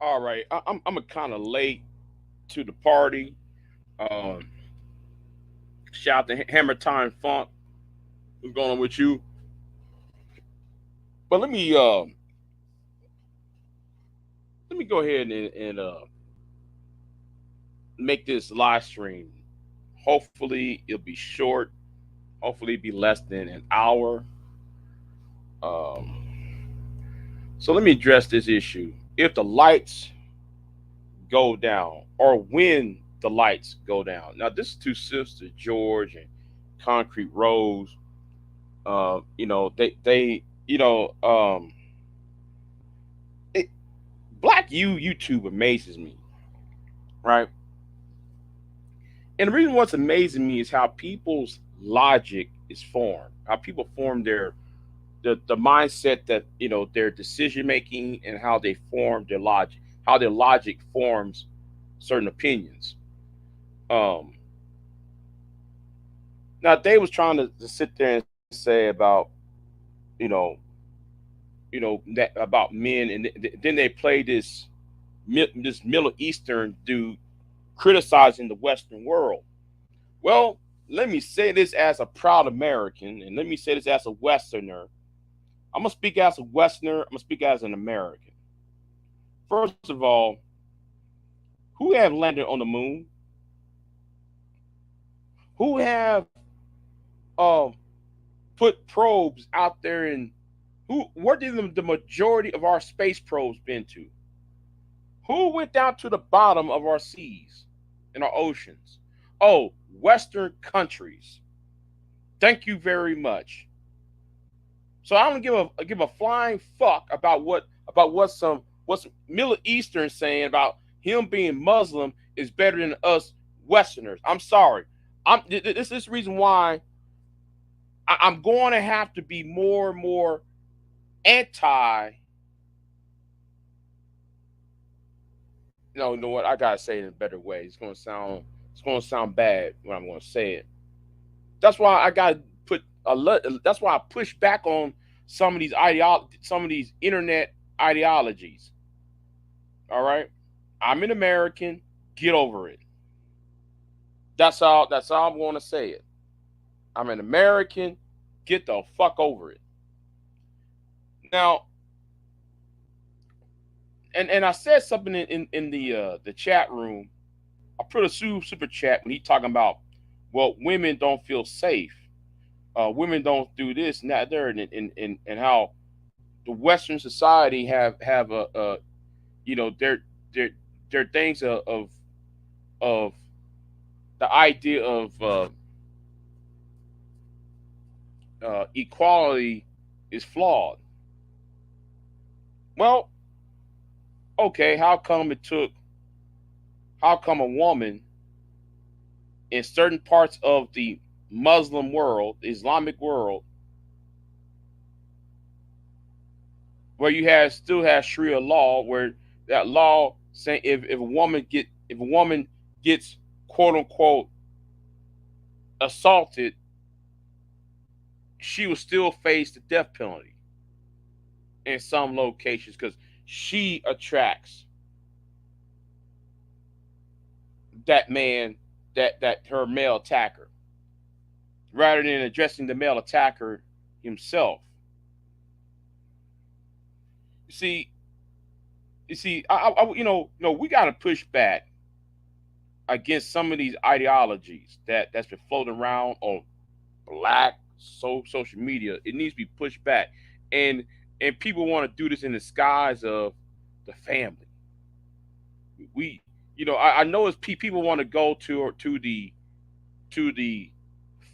All right, I'm a kind of late to the party. Um, Shout out to Hammer Time Funk. What's going on with you? But let me go ahead and make this live stream. Hopefully it'll be short. Hopefully it'll be less than an hour. Um, so let me address this issue. If the lights go down, or when the lights go down. Now this is two sisters, George and Concrete Rose. They it, Black YouTube amazes me, right? And the reason what's amazing me is how people's logic is formed, how people form the mindset that their decision making, and how they form their logic, how their logic forms certain opinions. Um, Now they was trying to sit there and say about you know that about men, and then they play this Middle Eastern dude criticizing the Western world. Well, let me say this as a proud American, and let me say this as a Westerner. I'm gonna speak as a Westerner. I'm gonna speak as an American. First of all, who have landed on the moon? Who have um, put probes out there, and where did the majority of our space probes been to? Who went down to the bottom of our seas and our oceans? Oh, Western countries. Thank you very much. So I don't give a flying fuck about what's Middle Eastern saying about him being Muslim is better than us Westerners. I'm sorry. This is the reason why I'm going to have to be more and more anti. No, you know what? I gotta say it in a better way. It's gonna sound bad when I'm gonna say it. That's why I gotta put a lot. That's why I push back on some of these internet ideologies. All right, I'm an American. Get over it. That's all I'm going to say it. I'm an American. Get the fuck over it. Now, and I said something in the chat room. I put a super chat when he talking about, well, women don't feel safe. Women don't do this and that there, and how the Western society have a their their things of the idea of equality is flawed. Well, okay, how come a woman in certain parts of the Muslim world, the Islamic world, where you have still have Sharia law, where that law saying if a woman gets quote unquote assaulted, she will still face the death penalty in some locations because she attracts that man, that her male attacker, rather than addressing the male attacker himself. You see, we got to push back against some of these ideologies that's been floating around on black social media. It needs to be pushed back, and people want to do this in the skies of the family. We, I know it's people want to go to the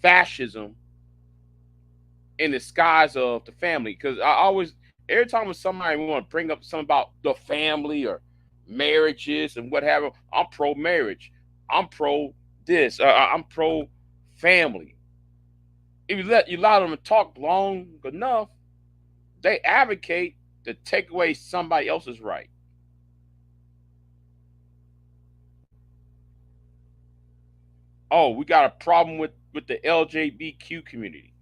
fascism in the skies of the family, because I always, every time when somebody want to bring up something about the family or marriages and what have you, I'm pro marriage, I'm pro this, I'm pro family. If you allow them to talk long enough, they advocate to take away somebody else's right. Oh, we got a problem with the LGBTQ community.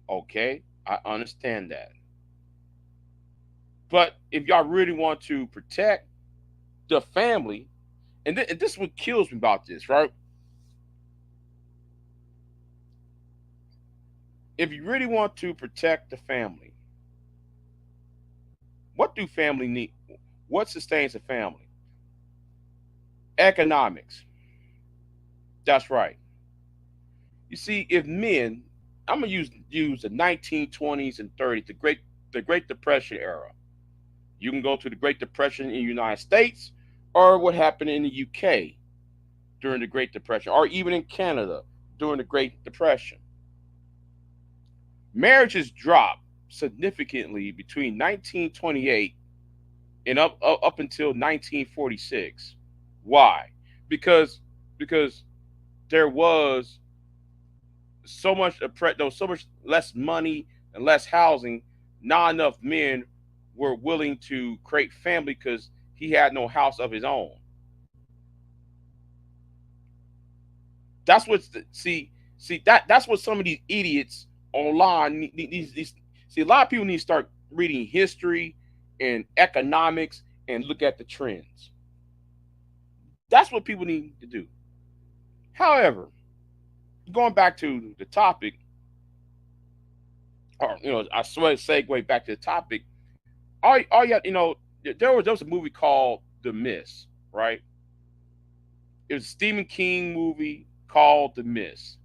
Okay, I understand that. But if y'all really want to protect the family, and this is what kills me about this, right? If you really want to protect the family, what do family need? What sustains a family? Economics. That's right. You see, if men, I'm gonna use the 1920s and 30s, the Great Depression era. You can go to the Great Depression in the United States, or what happened in the UK during the Great Depression, or even in Canada during the Great Depression. Marriages dropped significantly between 1928 and up until 1946. Why? Because because there was there was so much less money and less housing. Not enough men were willing to create family because he had no house of his own. That's what's that's what some of these idiots online see. A lot of people need to start reading history and economics and look at the trends. That's what people need to do. However, going back to the topic, or I swear segue back to the topic. All you there was a movie called The Mist, right? It was a Stephen King movie called The Mist,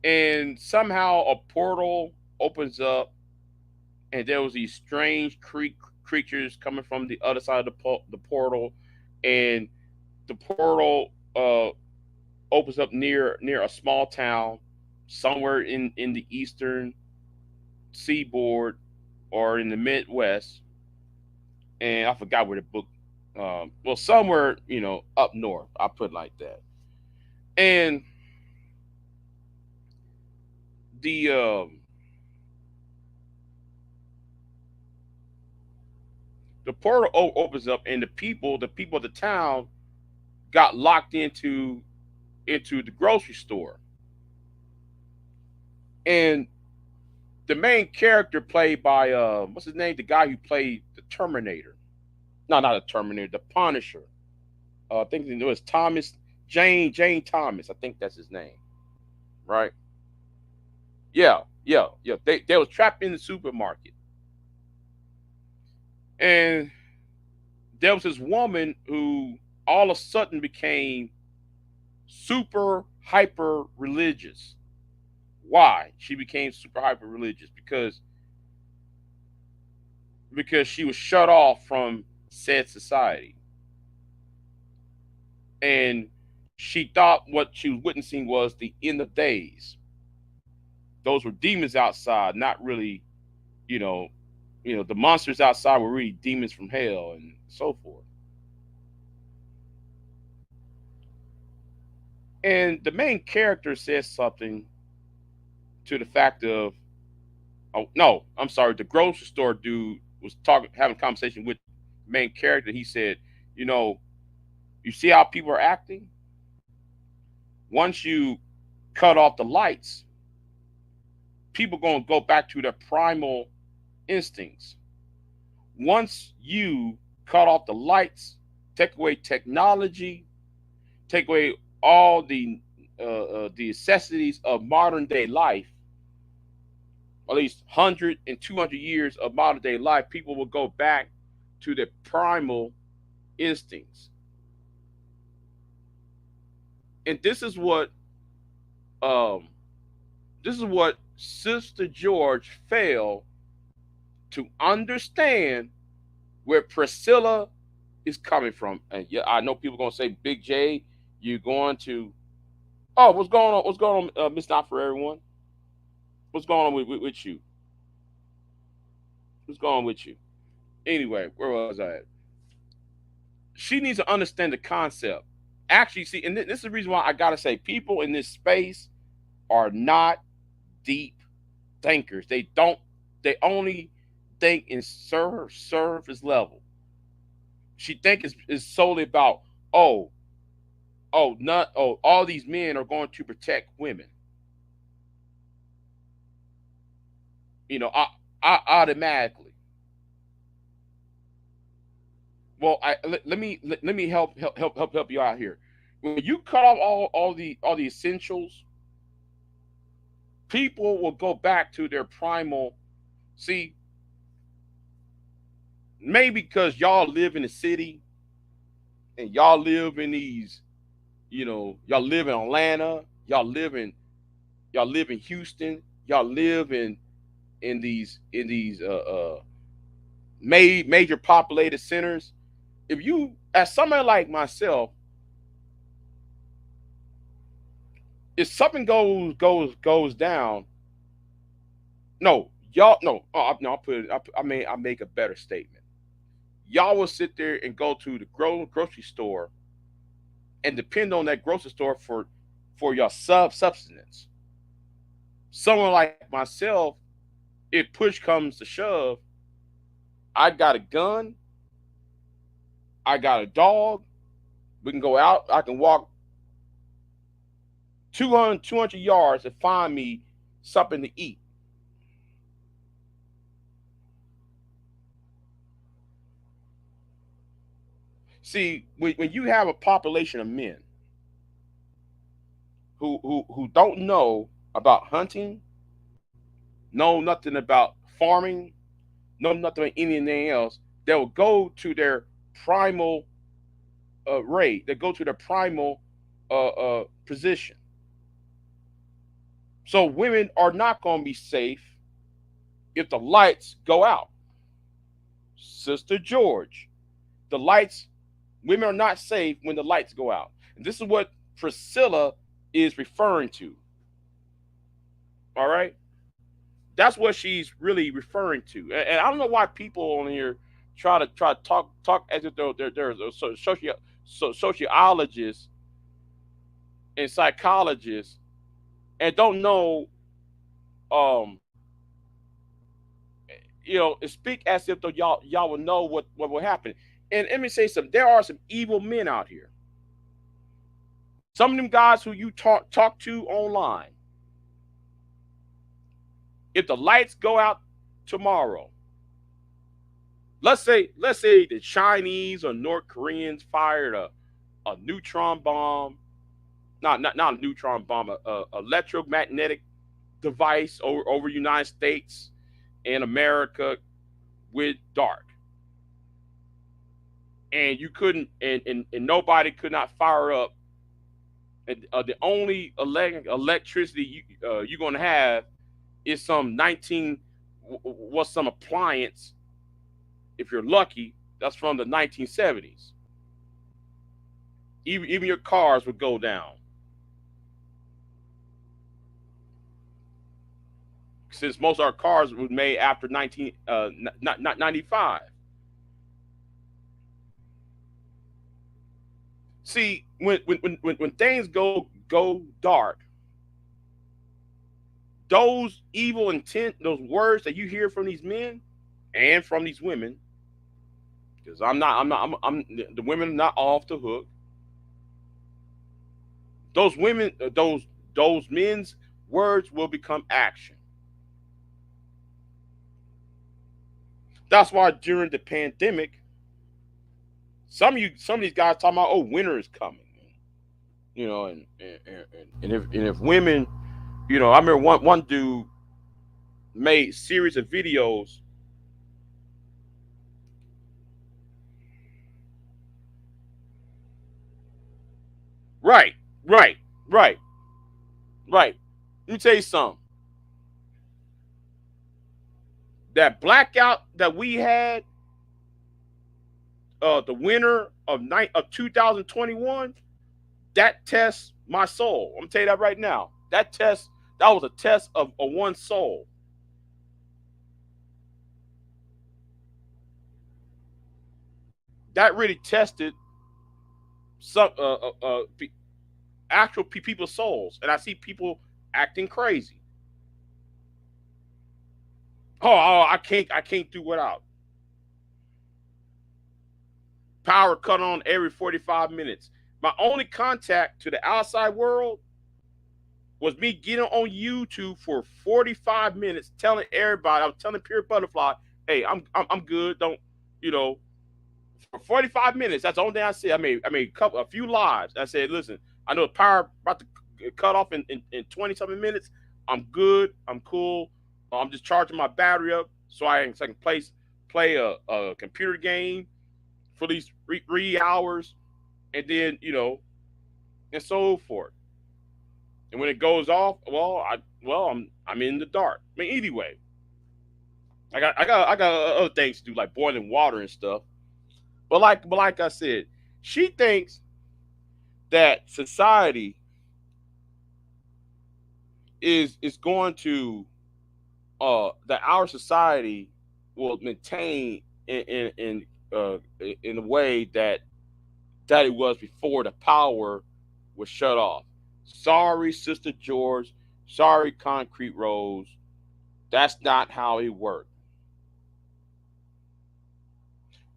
and somehow a portal opens up, and there was these strange creatures coming from the other side of the portal, and the portal opens up near a small town somewhere in the eastern seaboard or in the Midwest, and I forgot where the book. Well, somewhere up north. I put it like that. And the the portal opens up, and the people of the town got locked into the grocery store, and the main character played by what's his name, the guy who played the Terminator. No, not the Terminator, the Punisher. I think it was Thomas Jane Thomas. I think that's his name, right? Yeah, yeah, yeah. They was trapped in the supermarket, and there was this woman who all of a sudden became super hyper religious. Why? She became super hyper religious because she was shut off from said society, and she thought what she was witnessing was the end of days. Those were demons outside, not really, you know, the monsters outside were really demons from hell and so forth. And the main character says something to the fact of, oh no, I'm sorry, the grocery store dude was talking, having a conversation with the main character. He said, you know, you see how people are acting. Once you cut off the lights, people gonna go back to their primal instincts. Once you cut off the lights, take away technology, take away all the necessities of modern day life, at least 100 and 200 years of modern day life, people will go back to their primal instincts. And um, this is what Sister George failed to understand where Priscilla is coming from. And yeah, I know people are gonna say, Big J, you're going to, oh, what's going on? What's going on, Miss Not for Everyone? What's going on with you? What's going on with you? Anyway, where was I at? She needs to understand the concept. Actually, see, and this is the reason why I gotta say, people in this space are not deep thinkers. They only think in surface level. She think is solely about, oh, not, oh, all these men are going to protect women. You know, I automatically. Well, let me help you out here. When you cut off all the essentials, people will go back to their primal. See, maybe because y'all live in the city and y'all live in these, y'all live in Atlanta, y'all live in Houston, y'all live in these major populated centers. If you, as somebody like myself, if something goes down, no, y'all, no, no, I'll put it, I make a better statement. Y'all will sit there and go to the grocery store and depend on that grocery store for your subsistence. Someone like myself, if push comes to shove, I got a gun, I got a dog. We can go out. I can walk 200 yards to find me something to eat. See, when you have a population of men who don't know about hunting, know nothing about farming, know nothing about anything else, they will go to their primal rate. They go to their primal position. So women are not going to be safe if the lights go out. Sister George, the lights, women are not safe when the lights go out. And this is what Priscilla is referring to. All right? That's what she's really referring to. And I don't know why people on here try to talk as if they're sociologists and psychologists and don't know um speak as if though y'all will know what will happen. And let me say something. There are some evil men out here. Some of them guys who you talk to online. If the lights go out tomorrow, let's say the Chinese or North Koreans fired a neutron bomb, not a neutron bomb, a electromagnetic device over United States and America with dark, and you couldn't, and nobody could not fire up. And the only electricity you're gonna have is some 19 what's some appliance. If you're lucky, that's from the 1970s. Even your cars would go down since most of our cars were made after 95. See, when things go dark, those evil intent, those words that you hear from these men and from these women, because I'm the women are not off the hook. Those women, those men's words will become action. That's why during the pandemic, some of these guys talking about, oh, winter is coming, and if women, I remember one dude made series of videos. Right, right, right, right. Let me tell you something. That blackout that we had, the winter of 2021, that tests my soul. I'm gonna tell you that right now. That was a test of one's soul. That really tested some actual people's souls, and I see people acting crazy. I can't do without power cut on every 45 minutes. My only contact to the outside world was me getting on YouTube for 45 minutes telling everybody, I was telling Pure Butterfly, hey, I'm good. Don't, you know, For 45 minutes. That's the only thing I said. A few lives. I said, listen, I know the power about to cut off in 20 something minutes. I'm good. I'm cool. I'm just charging my battery up so I can play a computer game for these 3 hours, and then and so forth. And when it goes off, I'm in the dark. I mean, anyway, I got other things to do like boiling water and stuff. But like I said, she thinks that society is going to that our society will maintain in a way that it was before the power was shut off. Sorry, Sister George. Sorry, Concrete Rose. That's not how it worked.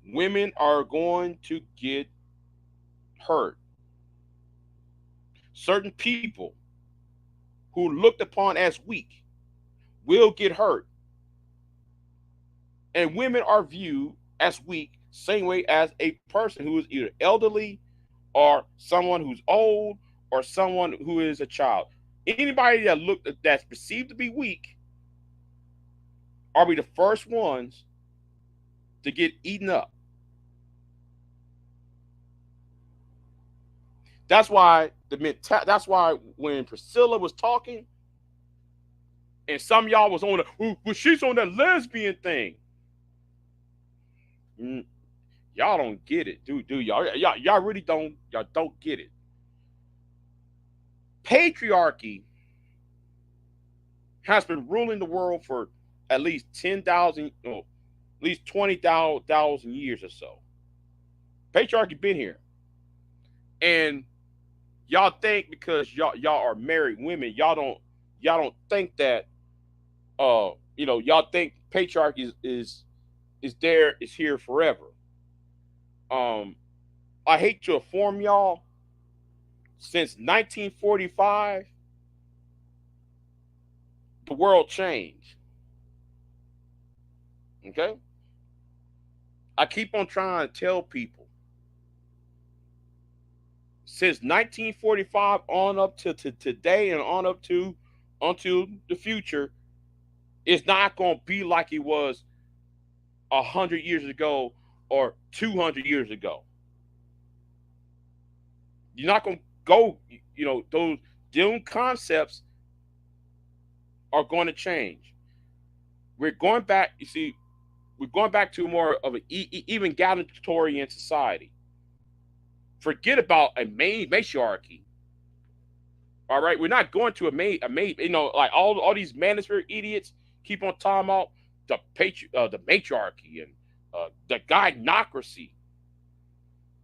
Women are going to get hurt. Certain people who looked upon as weak will get hurt. And women are viewed as weak, same way as a person who is either elderly or someone who's old or someone who is a child. Anybody that's perceived to be weak are we the first ones to get eaten up. That's why when Priscilla was talking and some of y'all was on well, she's on that lesbian thing. Mm, y'all don't get it, do y'all really don't get it. Patriarchy has been ruling the world for at least 10,000, no, at least 20,000 years or so. Patriarchy been here, and y'all think because y'all are married women, y'all don't think that y'all think patriarchy is here forever. Um, I hate to inform y'all, since 1945, the world changed. Okay, I keep on trying to tell people since 1945 on up to today and on up to until the future, it's not going to be like it was 100 years ago or 200 years ago. You're not going to go, those doom concepts are going to change. We're going back, you see, we're going back to more of an even egalitarian society. Forget about a matriarchy. All right, we're not going to like all these manosphere idiots keep on talking about the matriarchy and the gynocracy.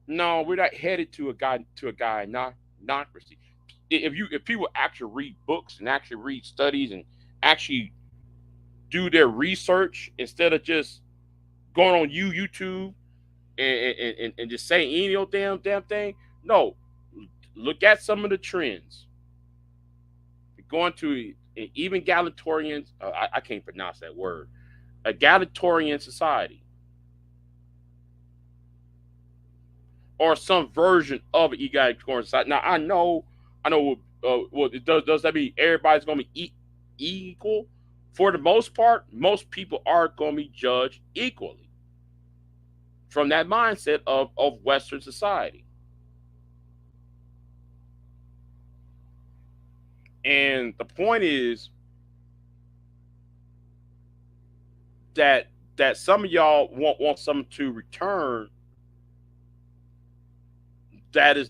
No, we're not headed to a gynocracy. If people actually read books and actually read studies and actually do their research instead of just going on YouTube and just saying any old damn thing. No, look at some of the trends. Going to an even egalitarian, I can't pronounce that word, egalitarian society, or some version of an egalitarian society. Now I know. Well, does that mean everybody's going to be equal? For the most part, most people are going to be judged equally from that mindset of Western society. And the point is that some of y'all want something to return that is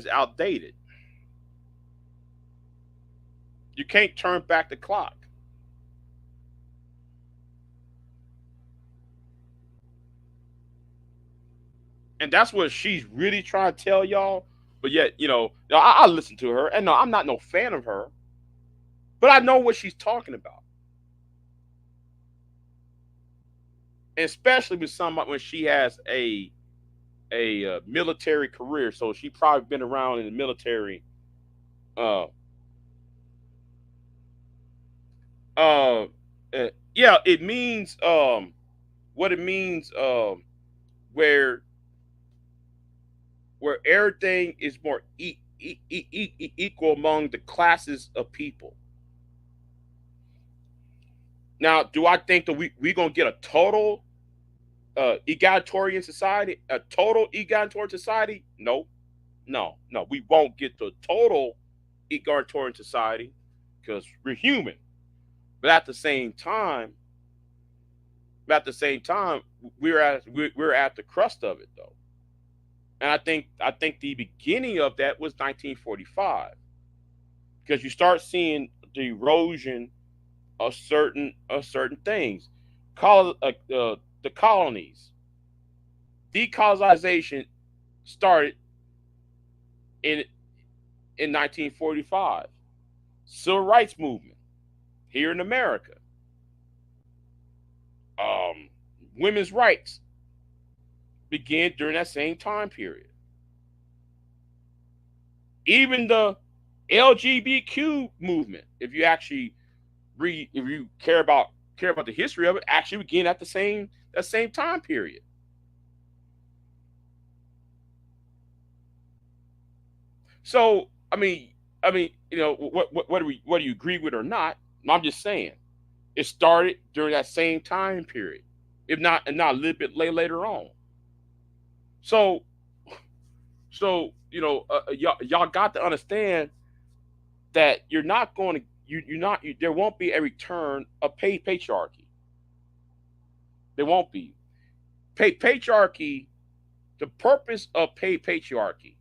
outdated. You can't turn back the clock. And that's what she's really trying to tell y'all. But yet, I listen to her, and no, I'm not no fan of her, but I know what she's talking about. And especially with somebody when she has a military career, so she probably been around in the military. Uh, uh, yeah, it means what it means. Where where everything is more equal among the classes of people. Now, do I think that we gonna get a total egalitarian society? A total egalitarian society? No, no, no. We won't get the total egalitarian society because we're human. But at the same time, we're at the crust of it though. And I think the beginning of that was 1945 because you start seeing the erosion of certain things. The colonies, decolonization started in 1945. Civil rights movement here in America, um, women's rights began during that same time period. Even the LGBTQ movement, if you actually read, if you care about the history of it, actually began at that same time period. So whether you agree with it or not, I'm just saying it started during that same time period, if not a little bit later on. So y'all got to understand that you're not going to you're not there won't be a return of patriarchy. There won't be patriarchy. The purpose of patriarchy,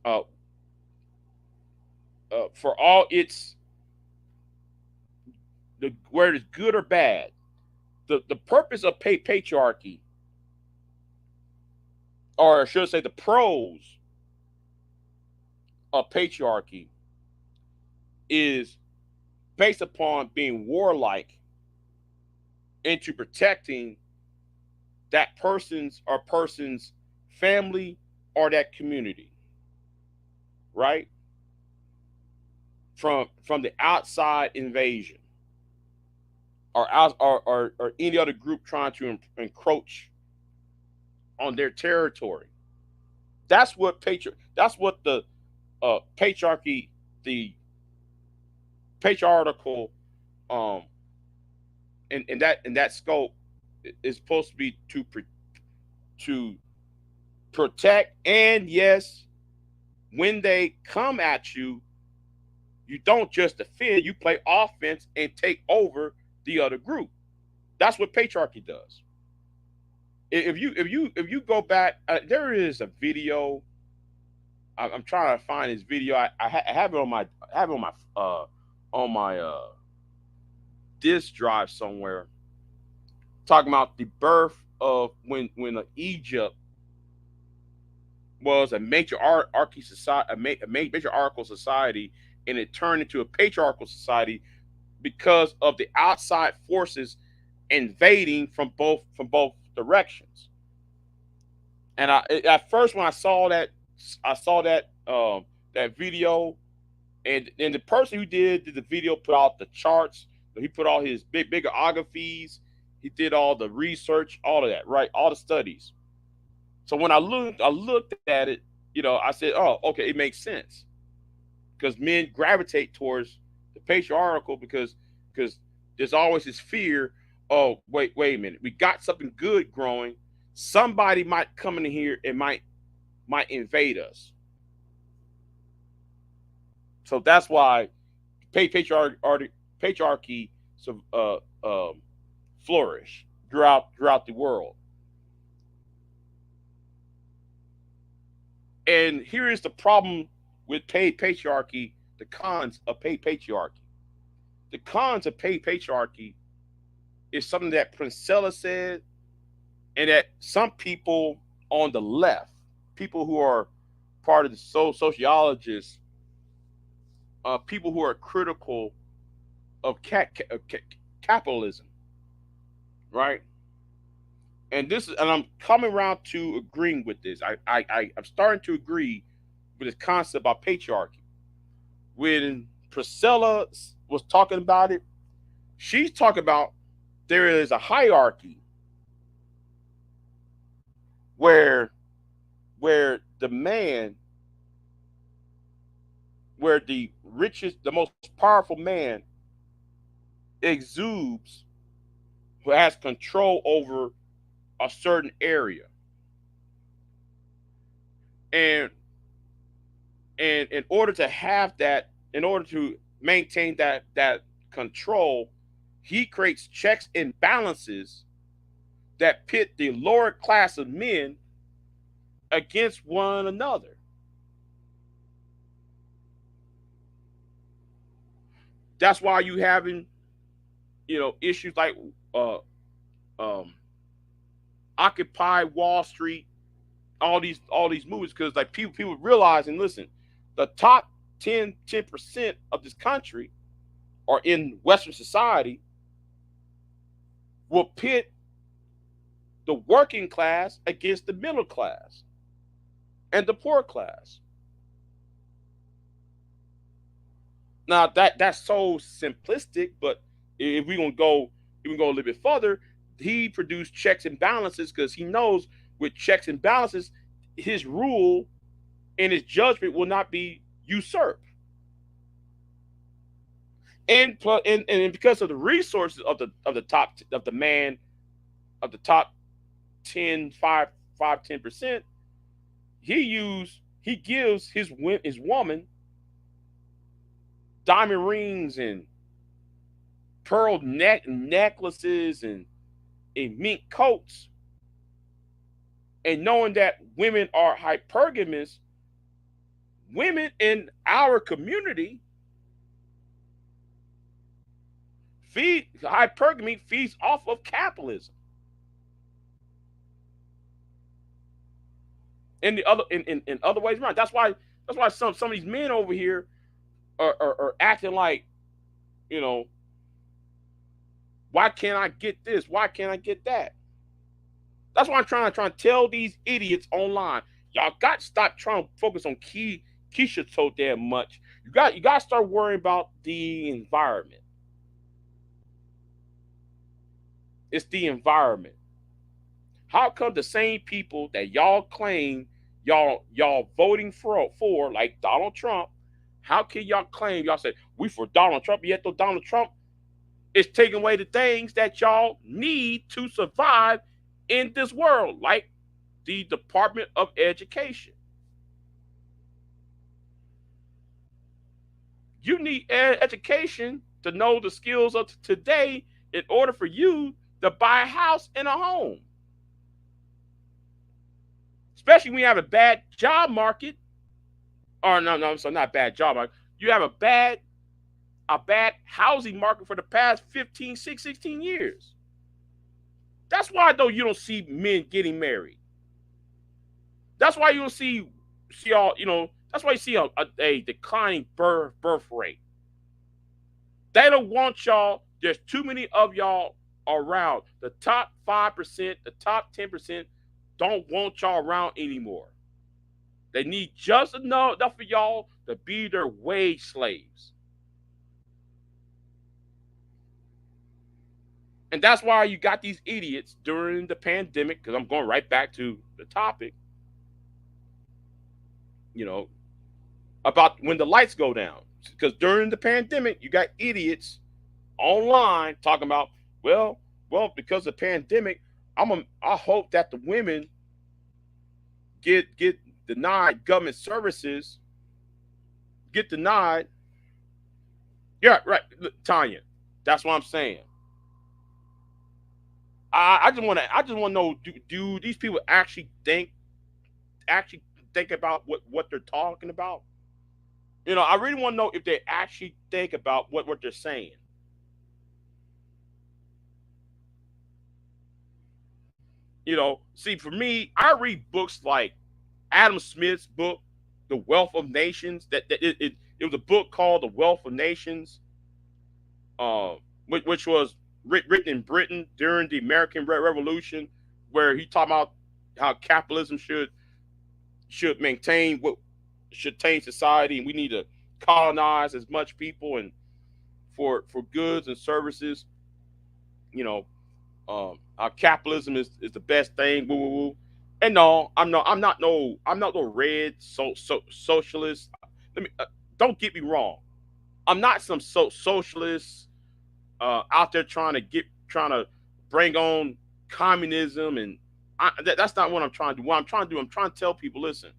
uh, for all its whether it's good or bad, the purpose of patriarchy, or I should say, the pros of patriarchy, is based upon being warlike into protecting that person's family or that community, right? From the outside invasion or any other group trying to encroach on their territory. That's what the patriarchy, the patriarchal, um in that scope, is supposed to be to protect. And yes, when they come at you, you don't just defend, you play offense and take over the other group. That's what patriarchy does. If you go back, there is a video. I'm trying to find this video. I have it on my disk drive somewhere, talking about the birth of when Egypt was a matriarchal society, matriarchal society, and it turned into a patriarchal society because of the outside forces invading from both directions. And at first, when I saw that video, and the person who did the video put out the charts. He put all his big bibliographies. He did all the research, all of that, right? All the studies. So when I looked at it, I said, "Oh, okay, it makes sense." Because men gravitate towards the patriarchal because there's always this fear. Oh, wait a minute, we got something good growing. Somebody might come in here and might invade us. So that's why patriarchy so, flourish throughout the world. And here is the problem with patriarchy. The cons of patriarchy. The cons of patriarchy is something that Princella said, and that some people on the left, people who are part of the sociologists, people who are critical of capitalism, right? And I'm coming around to agreeing with this. I'm starting to agree with this concept about patriarchy. When Priscilla was talking about it, she's talking about there is a hierarchy where where the man, where the richest, the most powerful man exudes, who has control over a certain area. And in order to have that, in order to maintain that control, he creates checks and balances that pit the lower class of men against one another. That's why you having, issues like uh um Occupy Wall Street, all these movies, because like people realize, and listen, the top 10% of this country, or in Western society, will pit the working class against the middle class and the poor class. Now that's so simplistic, but if we gonna go, if we go a little bit further, he produced checks and balances because he knows with checks and balances, his rule and his judgment will not be usurped. And because of the resources of the top of the man of the top 10 5 10%, he gives his woman diamond rings and pearl necklaces and mink coats, and knowing that women are hypergamous, women in our community feed hypergamy feeds off of capitalism. In the other in other ways around. That's why some of these men over here are acting like, you know, why can't I get this? Why can't I get that? That's why I'm trying to tell these idiots online. Y'all got to stop trying to focus on Keisha so damn much. You got to start worrying about the environment. It's the environment. How come the same people that y'all claim y'all voting for, like Donald Trump, how can y'all claim y'all say we for Donald Trump, yet though Donald Trump is taking away the things that y'all need to survive in this world, like the Department of Education? You need education to know the skills of today in order for you to buy a house and a home. Especially when you have a bad job market, or no, so not bad job market. You have a bad housing market for the past 16 years. That's why though you don't see men getting married. That's why you don't see all, that's why you see a declining birth rate. They don't want y'all. There's too many of y'all around. The top 5%, the top 10% don't want y'all around anymore. They need just enough for y'all to be their wage slaves. And that's why you got these idiots during the pandemic, because I'm going right back to the topic, you know, about when the lights go down. Because during the pandemic, you got idiots online talking about, well, because of the pandemic, I hope that the women get denied government services, get denied. Yeah, right, Tanya. That's what I'm saying. I just want to know, do these people actually think about what they're talking about? I really want to know if they actually think about what they're saying. See, for me, I read books like Adam Smith's book, The Wealth of Nations. It was a book called The Wealth of Nations, uh, which was written in Britain during the American Revolution, where he talked about how capitalism should maintain what should change society, and we need to colonize as much people and for goods and services. You know, our capitalism is the best thing. Woo, woo, woo. And no, I'm not no red socialist. Let me don't get me wrong. I'm not some socialist out there trying to bring on communism, and that's not what I'm trying to do. What I'm trying to do, I'm trying to tell people, listen,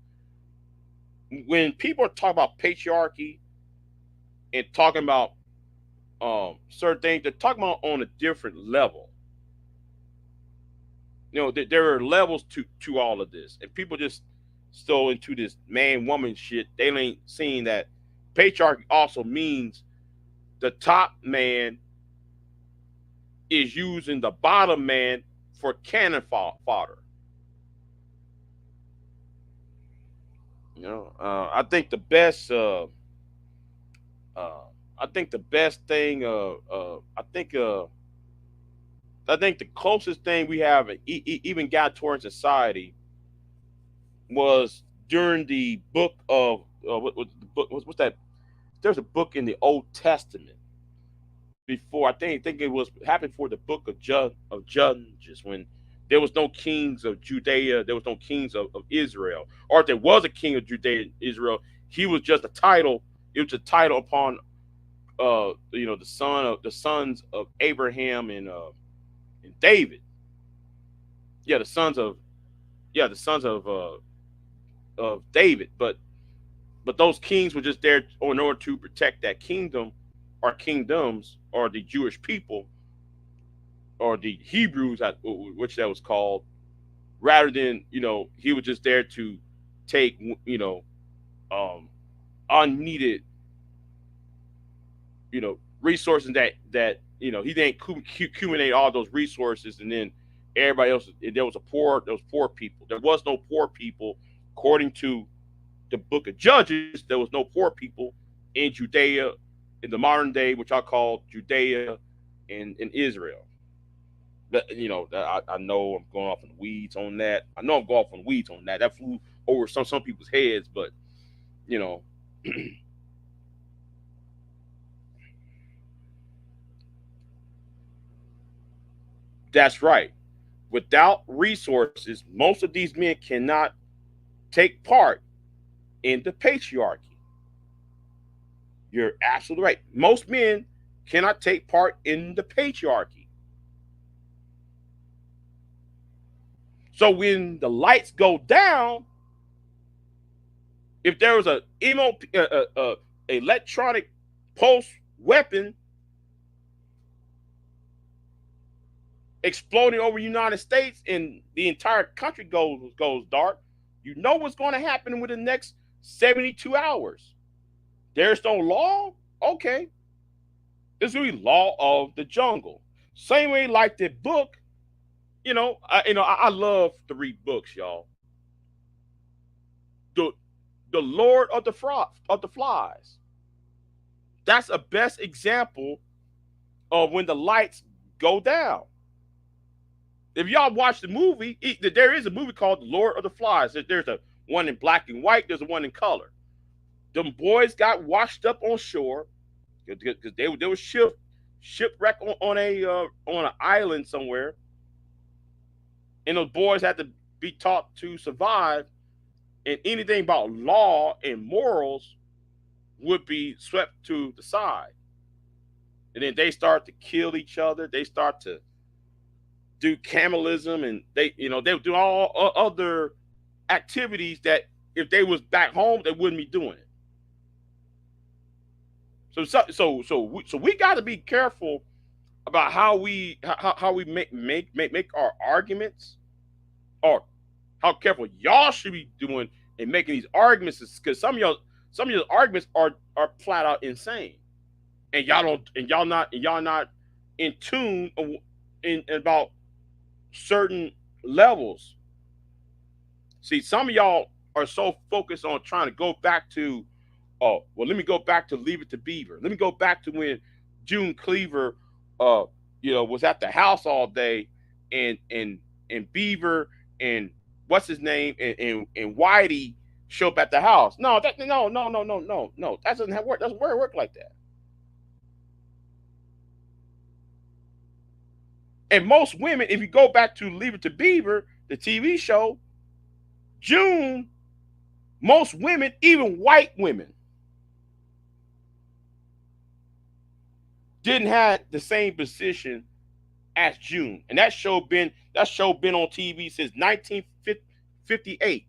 when people are talking about patriarchy and talking about certain things, they're talking about on a different level. You know, there are levels to all of this, and people just still into this man woman shit. They ain't seeing that patriarchy also means the top man is using the bottom man for cannon fodder. You know, uh, I think the best thing, I think the closest thing we have even got towards society was during the book of what the book what's that? There's a book in the Old Testament before I think it was happened for the book of Judges when there was no kings of Judea, there was no kings of Israel, or if there was a king of Judea and Israel, he was just a title. It was a title upon the sons of Abraham and David. Yeah, the sons of David, but those kings were just there in order to protect that kingdom or kingdoms or the Jewish people or the Hebrews, which that was called, rather than he was just there to take um, unneeded resources that he didn't accumulate all those resources and then everybody else there was poor people. There was no poor people according to the book of Judges. There was no poor people in Judea in the modern day, which I call Judea and in Israel. But I know I'm going off in the weeds on that. I know I'm going off on the weeds on that. That flew over some people's heads, but you know, that's right. Without resources, most of these men cannot take part in the patriarchy. You're absolutely right. Most men cannot take part in the patriarchy. So when the lights go down, if there was a electronic pulse weapon exploding over the United States and the entire country goes dark, you know what's going to happen within the next 72 hours. There's no law. Okay, it's really law of the jungle. Same way like the book. I love to read books, y'all. The the Lord of the Flies. That's a best example of when the lights go down. If y'all watch the movie, there is a movie called The Lord of the Flies. There's a one in black and white. There's a one in color. Them boys got washed up on shore because they were shipwrecked on an island somewhere, and those boys had to be taught to survive. And anything about law and morals would be swept to the side. And then they start to kill each other. They start to do cannibalism, and they would do all other activities that if they was back home they wouldn't be doing it. So we got to be careful about how we make our arguments, or how careful y'all should be doing in making these arguments, because some of your arguments are flat out insane, and y'all not in tune in about certain levels. See, some of y'all are so focused on trying to go back to, oh, well, let me go back to Leave It to Beaver. Let me go back to when June Cleaver, uh, was at the house all day, and Beaver and what's his name and Whitey show up at the house. No, no. That doesn't work. Doesn't work like that. And most women, if you go back to Leave It to Beaver, the TV show, June, most women, even white women, didn't have the same position as June. And that show been on TV since 1958,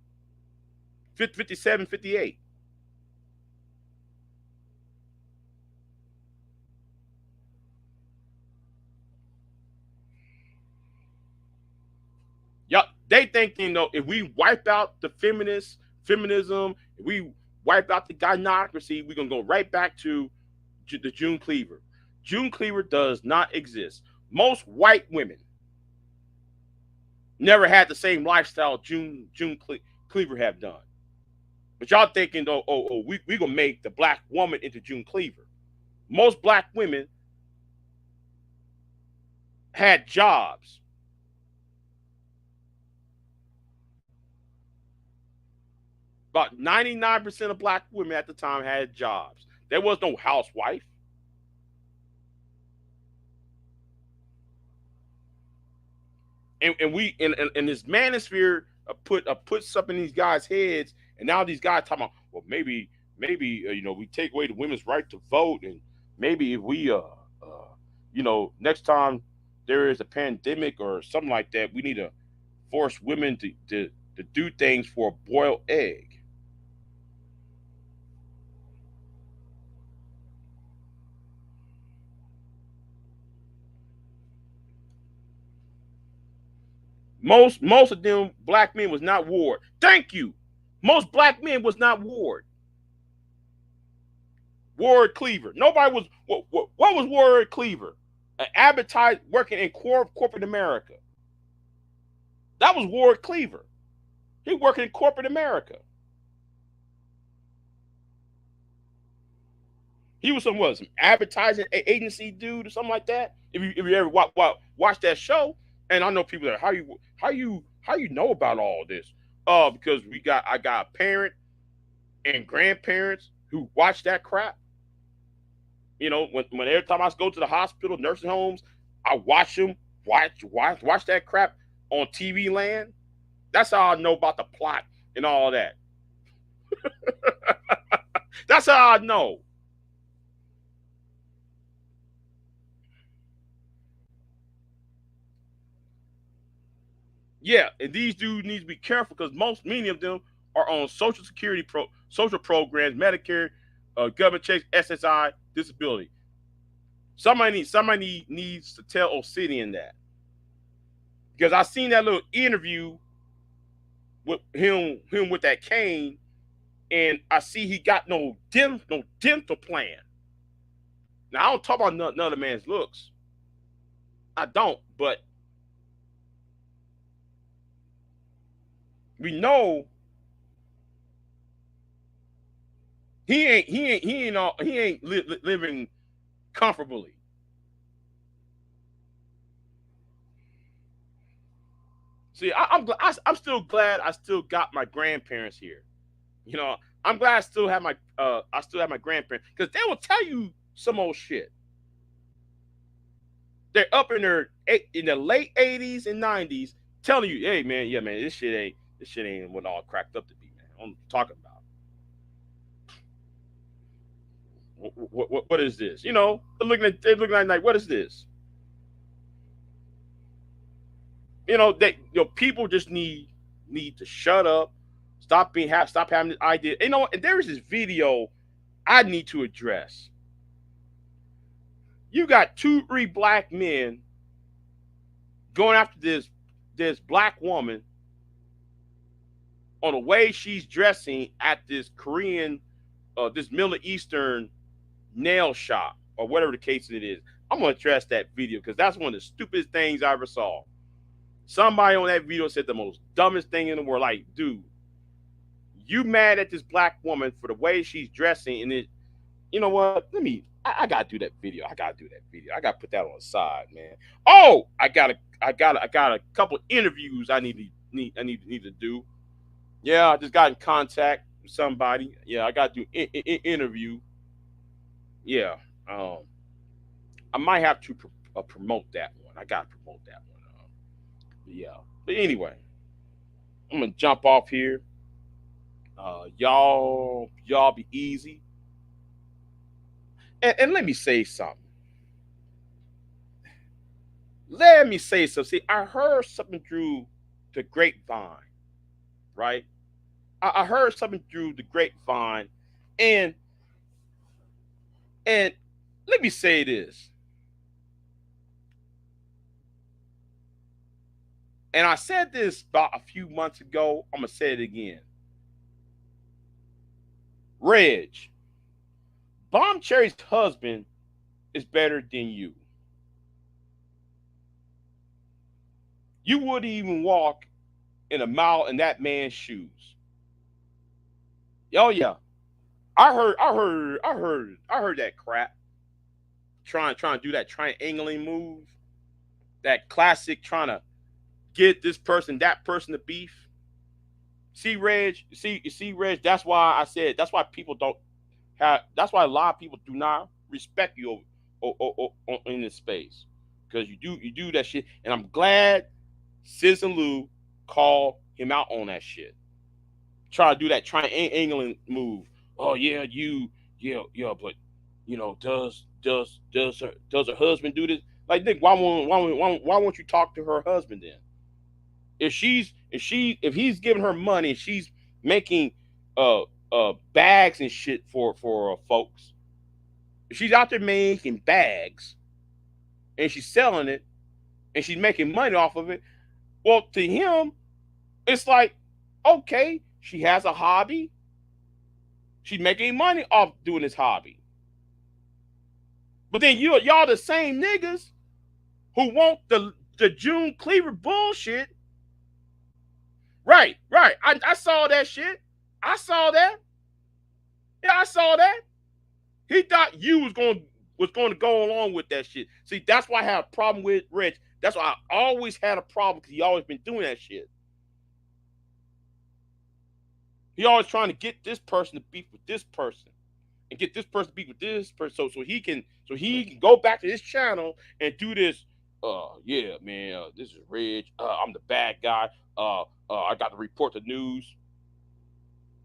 57, 58. Yup, they think, if we wipe out the feminism, if we wipe out the gynocracy, we're gonna go right back to the June Cleaver. June Cleaver does not exist. Most white women never had the same lifestyle Cleaver have done. But y'all thinking, we gonna make the black woman into June Cleaver. Most black women had jobs. About 99% of black women at the time had jobs. There was no housewife. And this manosphere put something in these guys' heads, and now these guys talking about, well, maybe we take away the women's right to vote, and maybe if we next time there is a pandemic or something like that, we need to force women to do things for a boiled egg. Most of them black men was not Ward. Thank you. Most black men was not Ward. Ward Cleaver. Nobody was. What was Ward Cleaver? An advertise working in corporate America. That was Ward Cleaver. He working in corporate America. He was some advertising agency dude or something like that. If you ever watch that show, and I know people that how you know about all this? Because I got a parent and grandparents who watch that crap. When every time I go to the hospital, nursing homes, I watch them watch that crap on TV land. That's how I know about the plot and all that. That's how I know. Yeah, and these dudes need to be careful because many of them are on Social Security social programs, Medicare, government checks, SSI, disability. Somebody needs to tell Obsidian that, because I seen that little interview with him with that cane, and I see he got no dental plan. Now I don't talk about another man's looks. I don't, but we know he ain't living comfortably. See, I'm still glad I still got my grandparents here. You know, I'm glad I still have my grandparents, because they will tell you some old shit. They're up in the late 80s and 90s, telling you, hey man, yeah man, this shit ain't what all cracked up to be, man. I'm talking about what is this? They're looking at like, what is this? People just need to shut up, stop having this idea. And there is this video I need to address. You got two, three black men going after this black woman on the way she's dressing at this Korean, this Middle Eastern nail shop or whatever the case it is. I'm gonna address that video because that's one of the stupidest things I ever saw. Somebody on that video said the most dumbest thing in the world. Like, dude, you mad at this black woman for the way she's dressing, and you know what? I gotta do that video. I gotta do that video. I gotta put that on the side, man. Oh, I got a couple interviews I need to do. Yeah, I just got in contact with somebody. Yeah, I got to do interview. Yeah, I might have to promote that one. I got to promote that one. Yeah, but anyway, I'm gonna jump off here. Y'all be easy. And let me say something. Let me say something. See, I heard something through the grapevine, right? I heard something through the grapevine, and and let me say this. And I said this about a few months ago. I'm gonna say it again. Reg, Bomb Cherry's husband is better than you. You wouldn't even walk in a mile in that man's shoes. Oh yeah. I heard that crap. Trying to do that triangling move. That classic trying to get this person, that person to beef. See, Reg, you see, Reg, that's why I said that's why people don't have that's why a lot of people do not respect you in this space. Because you do that shit. And I'm glad Citizen Lou called him out on that shit. Try to do that triangling move. Oh yeah, yeah, but does her husband do this? Like, Nick, why won't you talk to her husband then? If he's giving her money and she's making bags and shit for folks, if she's out there making bags and she's selling it and she's making money off of it, well, to him, it's like, okay, she has a hobby. She's making money off doing this hobby. But then y'all the same niggas who want the June Cleaver bullshit. Right. I saw that shit. I saw that. Yeah, I saw that. He thought you was going to go along with that shit. See, that's why I have a problem with Rich. That's why I always had a problem because he always been doing that shit. He always trying to get this person to beef with this person and get this person to beef with this person so he can go back to his channel and do this. Yeah, man, this is Reg. I'm the bad guy. I got to report the news.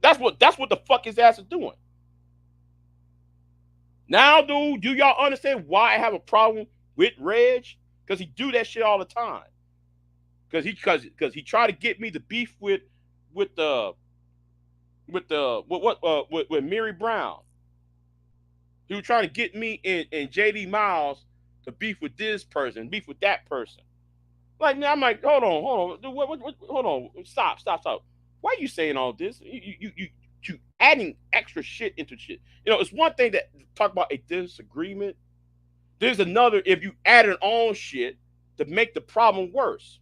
That's what the fuck his ass is doing. Now, dude, do y'all understand why I have a problem with Reg? Because he do that shit all the time. Because he tried to get me to beef with the with Mary Brown. He was trying to get me and JD Miles to beef with this person, beef with that person. Like, I'm like, hold on, hold on, stop. Why are you saying all this? You adding extra shit into shit. It's one thing that talk about a disagreement. There's another if you add an on shit to make the problem worse.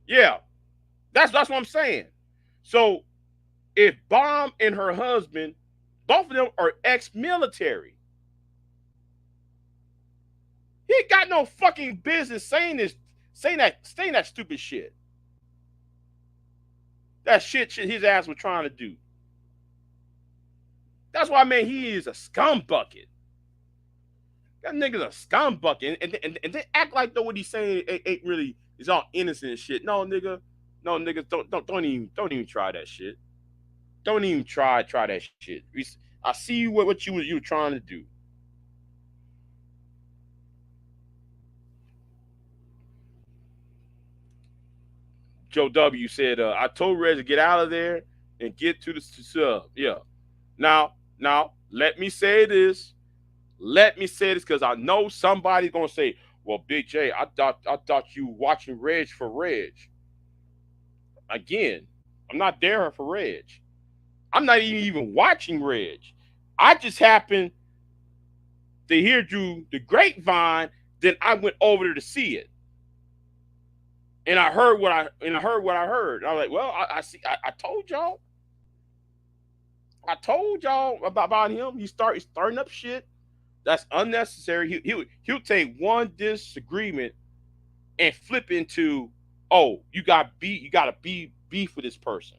Yeah, that's what I'm saying. So if Bomb and her husband, both of them are ex-military, he ain't got no fucking business saying that stupid shit. That shit his ass was trying to do. That's why, man, he is a scumbucket. That nigga's a scumbucket, and they act like though what he's saying ain't really is all innocent and shit. No, nigga, no, niggas, don't even try that shit. Don't even try that shit. I see you what you were trying to do. Joe W said, I told Reg to get out of there and get to the sub. Yeah. Now, let me say this. Let me say this because I know somebody's gonna say, "Well, Big J, I thought you watching Reg for Reg." Again, I'm not there for Reg. I'm not even watching Reg. I just happened to hear through the grapevine. Then I went over there to see it, and I heard what I heard. I was like, "Well, I see. I told y'all. I told y'all about him. He's starting up shit that's unnecessary. He'll take one disagreement and flip into, oh, you got to be beef with this person.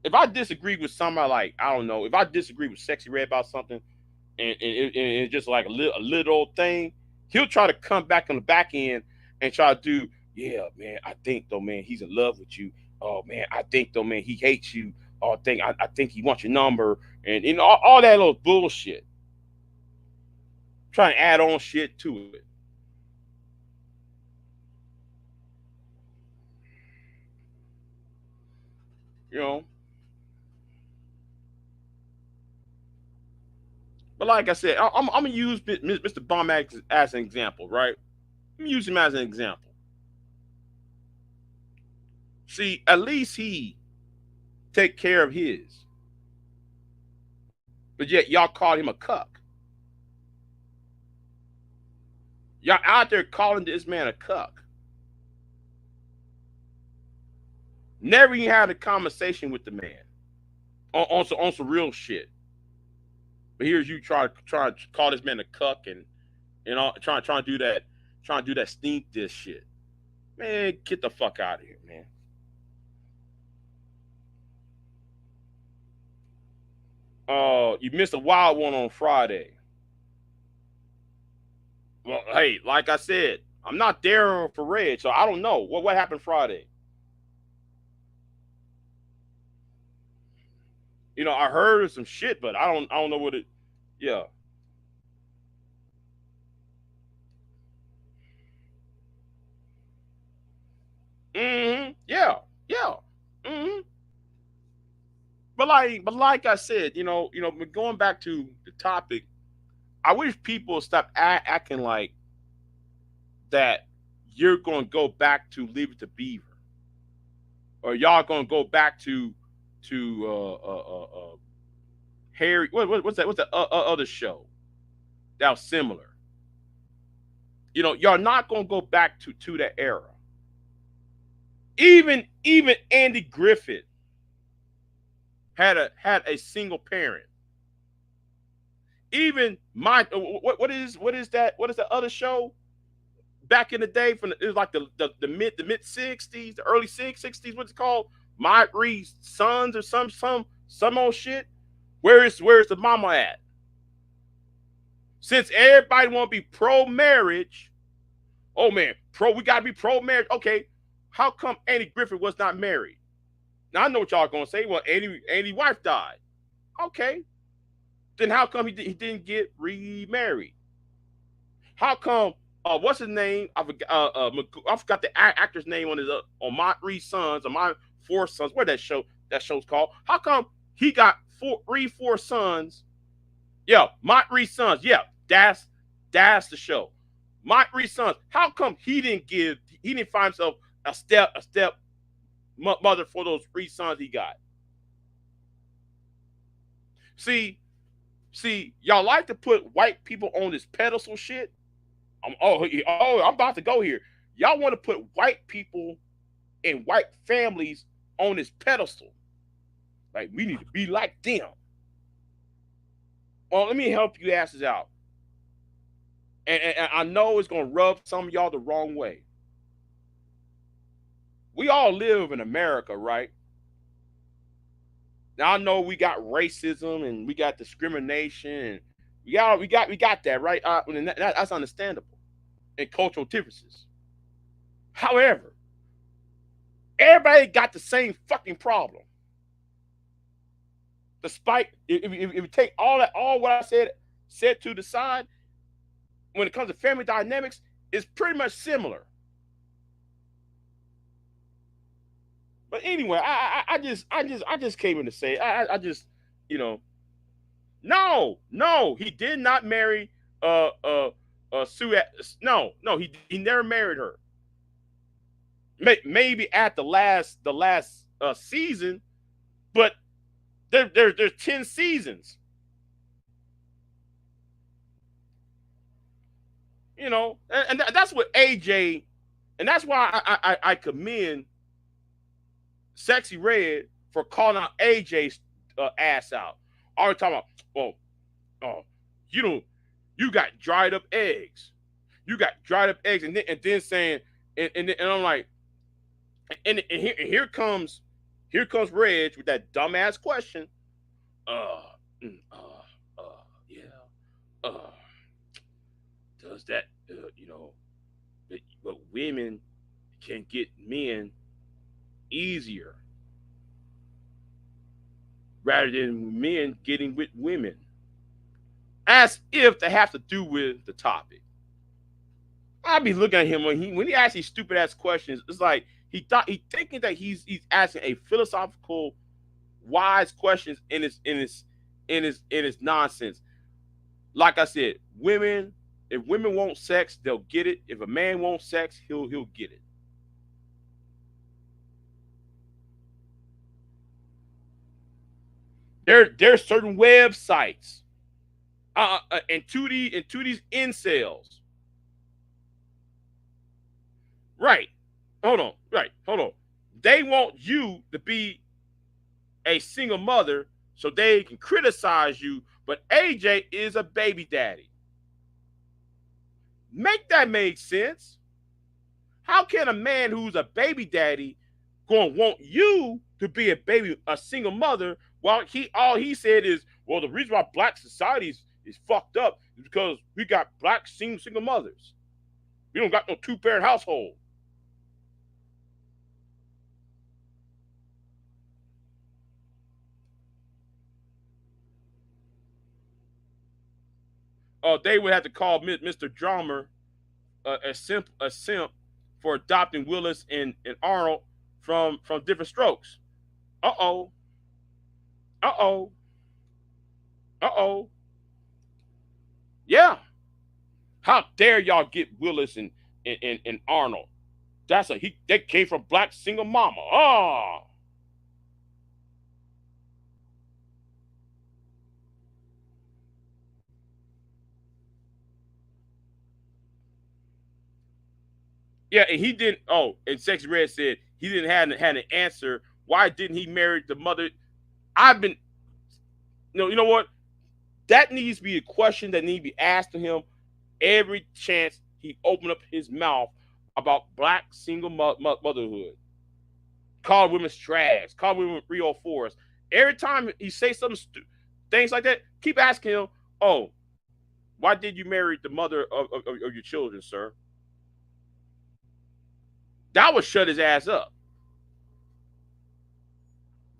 If I disagree with somebody, like, I don't know, if I disagree with Sexy Red about something, and it's just like a little thing, he'll try to come back on the back end and try to do, yeah, man, I think though, man, he's in love with you. Oh man, I think though, man, he hates you. Oh, I think he wants your number, and all that little bullshit. Trying to add on shit to it. You know. But like I said, I'm gonna use Mr. Bum as an example, right? Let me use him as an example. See, at least he take care of his, but yet y'all called him a cuck. Y'all out there calling this man a cuck. Never even had a conversation with the man on some real shit. But here's you try to call this man a cuck and trying to do that, trying to do that stink this shit. Man, get the fuck out of here, man. You missed a wild one on Friday. Well, hey, like I said, I'm not there for Red, so I don't know what happened Friday. I heard of some shit, but I don't know what it. Yeah. Yeah. Yeah. hmm but like I said, going back to the topic, I wish people stop acting like that. You're going to go back to Leave It to Beaver, or y'all going to go back to Harry. What's that? What's the other show that was similar? Y'all not going to go back to that era. Even Andy Griffith had a single parent. Even my what is that? What is the other show back in the day? It was like the mid '60s, the early '60s. What's it called? My Three Sons or some old shit. Where's the mama at? Since everybody want to be pro marriage, oh man, we gotta be pro marriage. Okay, how come Andy Griffith was not married? Now I know what y'all gonna say. Well, Andy's wife died. Okay, then how come he didn't get remarried? How come? What's his name? I forgot the actor's name on his on my three sons, or my four sons. What that show's called? How come he got four sons? Yeah, my three sons. Yeah, that's the show. My three sons. How come he didn't find himself a step mother for those three sons he got? See, y'all like to put white people on this pedestal shit. I'm about to go here. Y'all want to put white people and white families on this pedestal. Like we need to be like them. Well, let me help you asses out. And I know it's gonna rub some of y'all the wrong way. We all live in America, right? Now I know we got racism and we got discrimination and we got that, right? And that's understandable, and cultural differences. However, everybody got the same fucking problem. Despite if you take all what I said to the side, when it comes to family dynamics, it's pretty much similar. But anyway, I just came in to say I just you know no, he did not marry Sue. No, he never married her. Maybe at the last season, but there's 10 seasons. And that's what AJ, and that's why I commend Sexy Red for calling out AJ's ass out. All the talking about, well, oh, you don't, you got dried up eggs. You got dried up eggs, and then saying, and I'm like, and here comes Reg with that dumbass question. Uh, yeah. Uh, does that, but women can get men easier rather than men getting with women, as if they have to do with the topic. I'd be looking at him when he asks these stupid ass questions. It's like he thinking that he's asking a philosophical, wise questions in his nonsense. Like I said, women, if women want sex, they'll get it. If a man wants sex, he'll get it. There's certain websites, and to these incels. Right. Hold on. Right. Hold on. They want you to be a single mother so they can criticize you, but AJ is a baby daddy. Make that make sense? How can a man who's a baby daddy going to want you to be a single mother, while all he said is, well, the reason why black society is fucked up is because we got black single mothers. We don't got no two-parent household. They would have to call Mr. Drummer a simp for adopting Willis and Arnold from Different Strokes. Uh oh. Uh oh. Uh oh. Yeah. How dare y'all get Willis and Arnold? They came from black single mama. Oh. Yeah, and he didn't. Oh, and Sexy Red said he didn't have had an answer. Why didn't he marry the mother? I've been. No, you know what? That needs to be a question that needs to be asked to him every chance he opened up his mouth about black single motherhood. Call women trash. Call women real force. Every time he say things like that, keep asking him, "Oh, why did you marry the mother of your children, sir?" That would shut his ass up.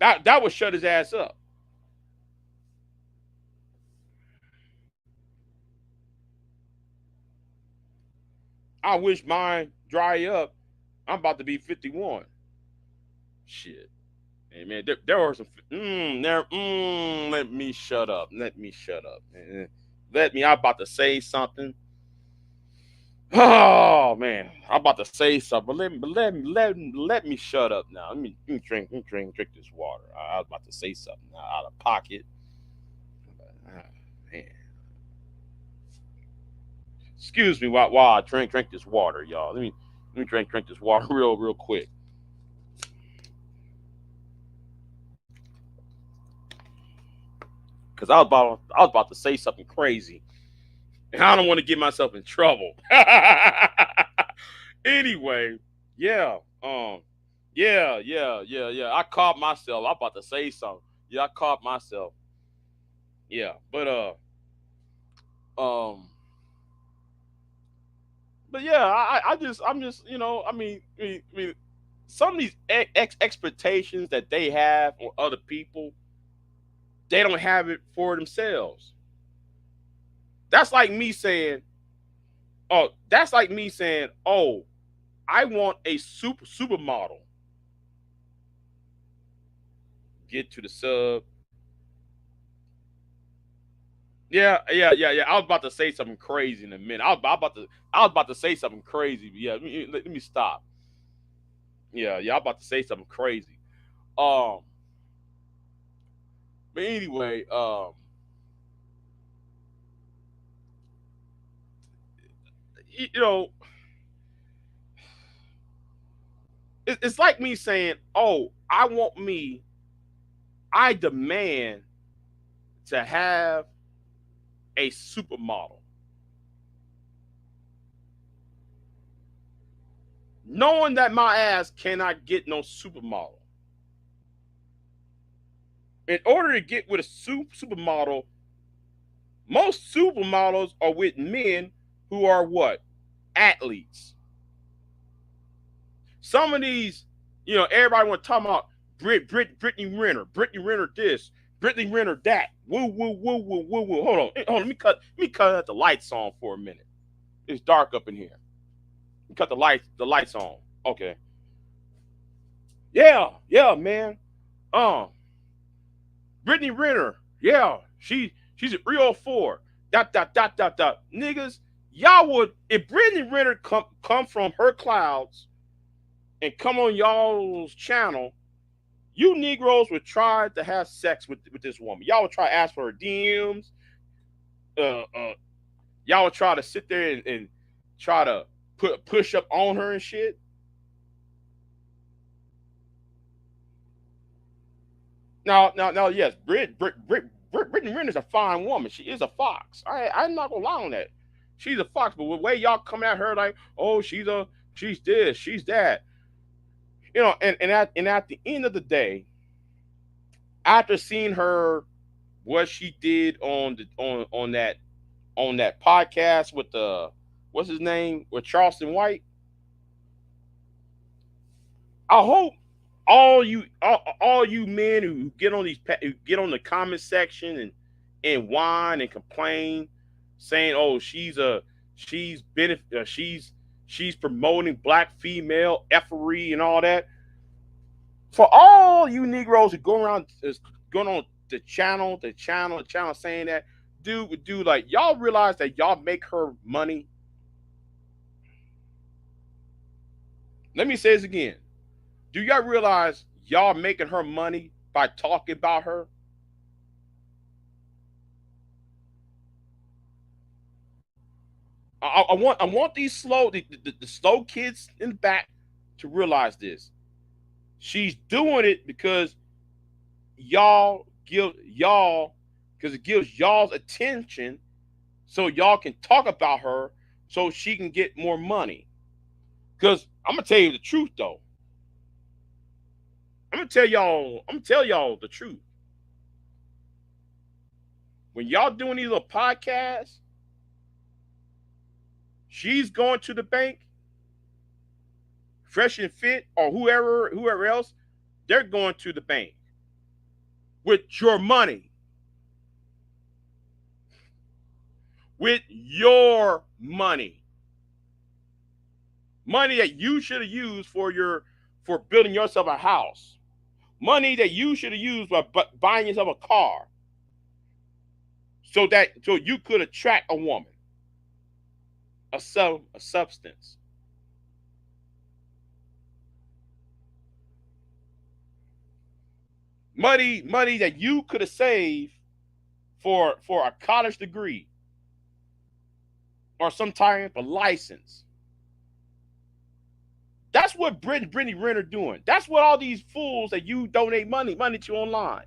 That would shut his ass up. I wish mine dry up. I'm about to be 51. Shit. Hey man, there were some. Let me shut up. Let me shut up. Let me. I'm about to say something. Oh man, I'm about to say something. But let me shut up now. Let me drink this water. I was about to say something out of pocket. Ah, man, excuse me while I drink this water, y'all. Let me drink this water real quick. Cause I was about to say something crazy, and I don't want to get myself in trouble. Anyway, yeah, yeah. I caught myself. I'm about to say something. Yeah, I caught myself. Yeah, um, but yeah, I'm just, I mean, some of these expectations that they have on other people, they don't have it for themselves. That's like me saying, oh, I want a supermodel. Get to the sub. Yeah. I was about to say something crazy in a minute. I was about to say something crazy. But yeah, let me stop. Yeah. I'm about to say something crazy. Um, but anyway, you know, it's like me saying, "Oh, I demand to have a supermodel," knowing that my ass cannot get no supermodel. In order to get with a supermodel, most supermodels are with men who are what? Athletes. Some of these, everybody want to talk about Brittany Renner this, Brittany Renner that. Woo woo woo woo woo woo. Hold on. Let me cut out the lights on for a minute. It's dark up in here. Cut the lights on. Okay. Yeah, man. Um, Brittany Renner. Yeah, she's a 304. Dot dot dot dot dot. Niggas, y'all would, if Brittany Renner come from her clouds and come on y'all's channel, you Negroes would try to have sex with this woman. Y'all would try to ask for her DMs. Uh, uh, y'all would try to sit there and try to push up on her and shit. Now, yes, Brittany Renner's a fine woman. She is a fox. I'm not gonna lie on that. She's a fox, but the way y'all come at her like, oh, she's this, she's that, and at the end of the day, after seeing her, what she did on that podcast with the, what's his name, with Charleston White, I hope all you men who get on the comment section and whine and complain, saying, "Oh, she's promoting black female effery and all that." For all you Negroes who go around going on the channel saying that, dude, like, y'all realize that y'all make her money. Let me say this again. Do y'all realize y'all making her money by talking about her? I want these the slow kids in the back to realize this. She's doing it because it gives y'all's attention, so y'all can talk about her, so she can get more money. Because I'm gonna tell you the truth though. I'm gonna tell y'all the truth. When y'all doing these little podcasts, she's going to the bank, Fresh and Fit, or whoever else, they're going to the bank with your money. With your money. Money that you should have used for building yourself a house. Money that you should have used by buying yourself a car. So you could attract a woman, a substance. Money that you could have saved for a college degree or some type of license. That's what Brittany Renner doing. That's what all these fools that you donate money to online.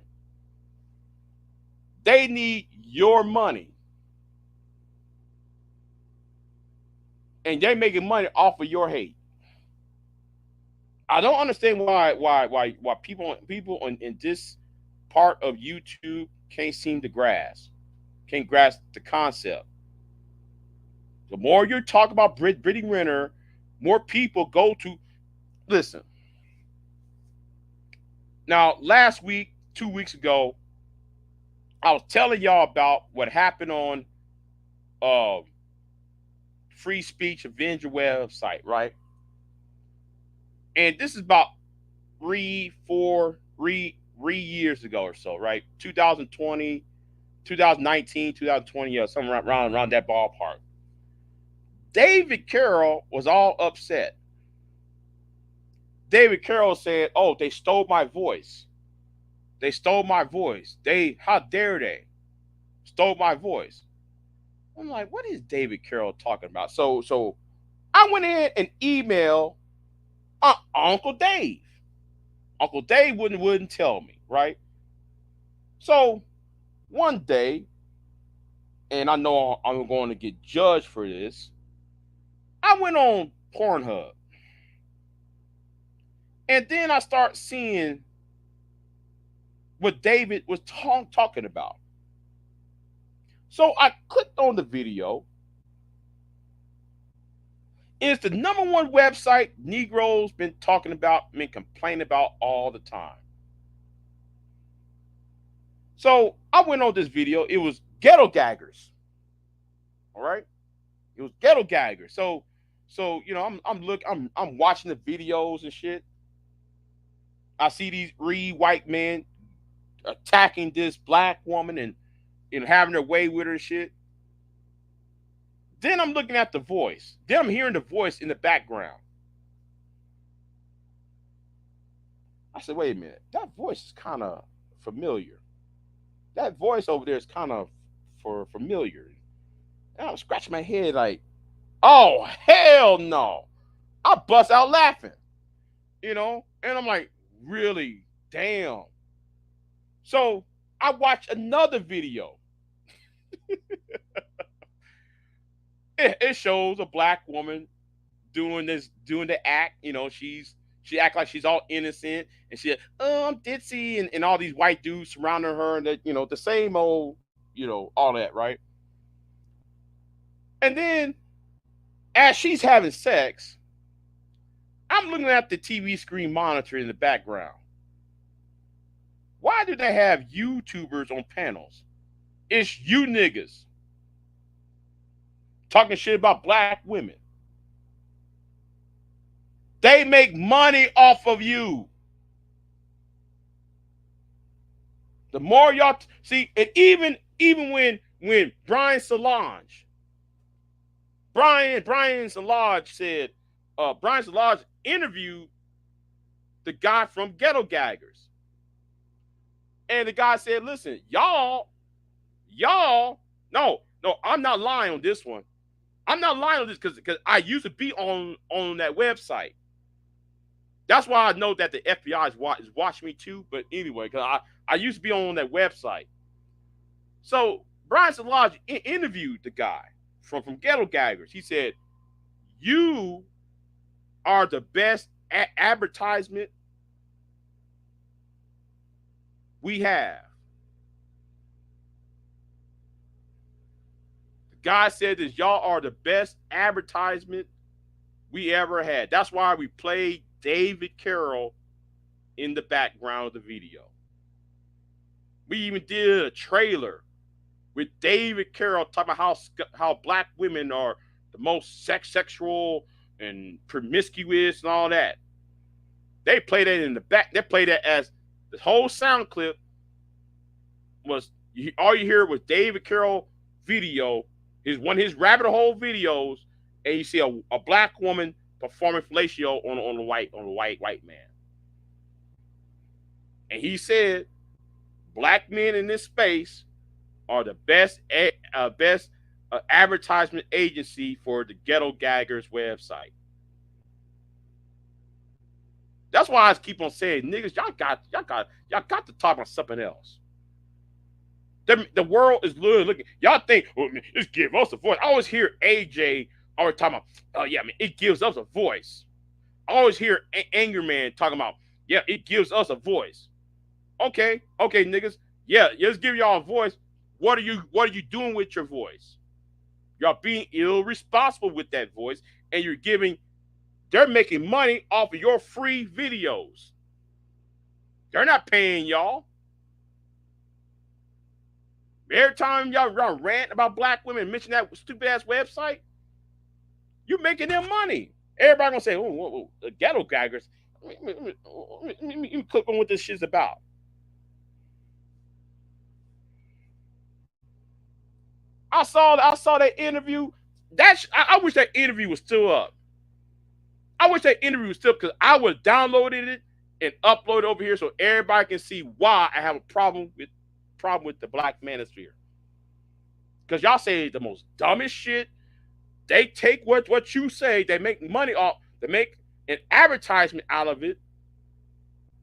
They need your money, and they're making money off of your hate. I don't understand why people in this part of YouTube can't grasp the concept. The more you talk about Brittany Renner, more people go to listen. Now, last week, 2 weeks ago, I was telling y'all about what happened on uh, Free Speech Avenger website, right? And this is about three years ago or so, right? 2020, 2019, 2020, somewhere around that ballpark. David Carroll was all upset. David Carroll said, "Oh, they stole my voice. They stole my voice. How dare they? Stole my voice." I'm like, what is David Carroll talking about? So I went in and emailed Uncle Dave. Uncle Dave wouldn't tell me, right? So one day, and I know I'm going to get judged for this, I went on Pornhub. And then I start seeing what David was talking about. So I clicked on the video, It's the #1 website Negroes been talking about, been complaining about all the time. So I went on this video. It was Ghetto Gaggers. All right. It was Ghetto Gaggers. So you know, I'm watching the videos and shit. I see these 3 white men attacking this black woman and having their way with her and shit. Then I'm looking at the voice. Then I'm hearing the voice in the background. I said, wait a minute, that voice is kind of familiar. That voice over there is kind of familiar. And I'm scratching my head like, oh hell no. I bust out laughing, you know, and I'm like, really? Damn. So I watched another video. It shows a black woman doing the act. You know, she act like she's all innocent, and she, oh, I'm ditzy, and all these white dudes surrounding her, and the same old, all that, right? And then as she's having sex, I'm looking at the TV screen monitor in the background. Why do they have YouTubers on panels? It's you niggas talking shit about black women. They make money off of you. The more y'all see, and even when Brian Solange said, Brian Solange interviewed the guy from Ghetto Gaggers, and the guy said, "Listen, y'all, no, I'm not lying on this one. I'm not lying on this because I used to be on that website. That's why I know that the FBI is watching me too. But anyway, because I used to be on that website. So Brian Solange interviewed the guy from Ghetto Gaggers. He said, "You are the best advertisement we have." The guy said that y'all are the best advertisement we ever had. That's why we played David Carroll in the background of the video. We even did a trailer with David Carroll talking about how black women are the most sexual and promiscuous and all that. They played that in the back. They played that as the whole sound clip was, all you hear was David Carroll video, one of his rabbit hole videos, and you see a black woman performing fellatio on a white man. And he said, black men in this space are the best advertisement agency for the Ghetto Gaggers website. That's why I keep on saying, niggas, y'all got to talk about something else. The world is literally looking. Y'all think, oh, man, just give us a voice. I always hear AJ always talking about, oh yeah, man, it gives us a voice. I always hear Anger Man talking about, yeah, it gives us a voice. Okay, niggas, yeah, let's give y'all a voice. What are you doing with your voice? Y'all being irresponsible with that voice, and they're making money off of your free videos. They're not paying y'all. Every time y'all rant about black women, mention that stupid ass website, you're making them money. Everybody gonna say, oh, the Ghetto Gaggers. Let me click on what this shit's about. I saw that interview. I wish that interview was still up. I wish that interview was still, because I would have downloaded it and upload it over here so everybody can see why I have a problem with the black manosphere. Because y'all say the most dumbest shit. They take what you say, they make money off, they make an advertisement out of it.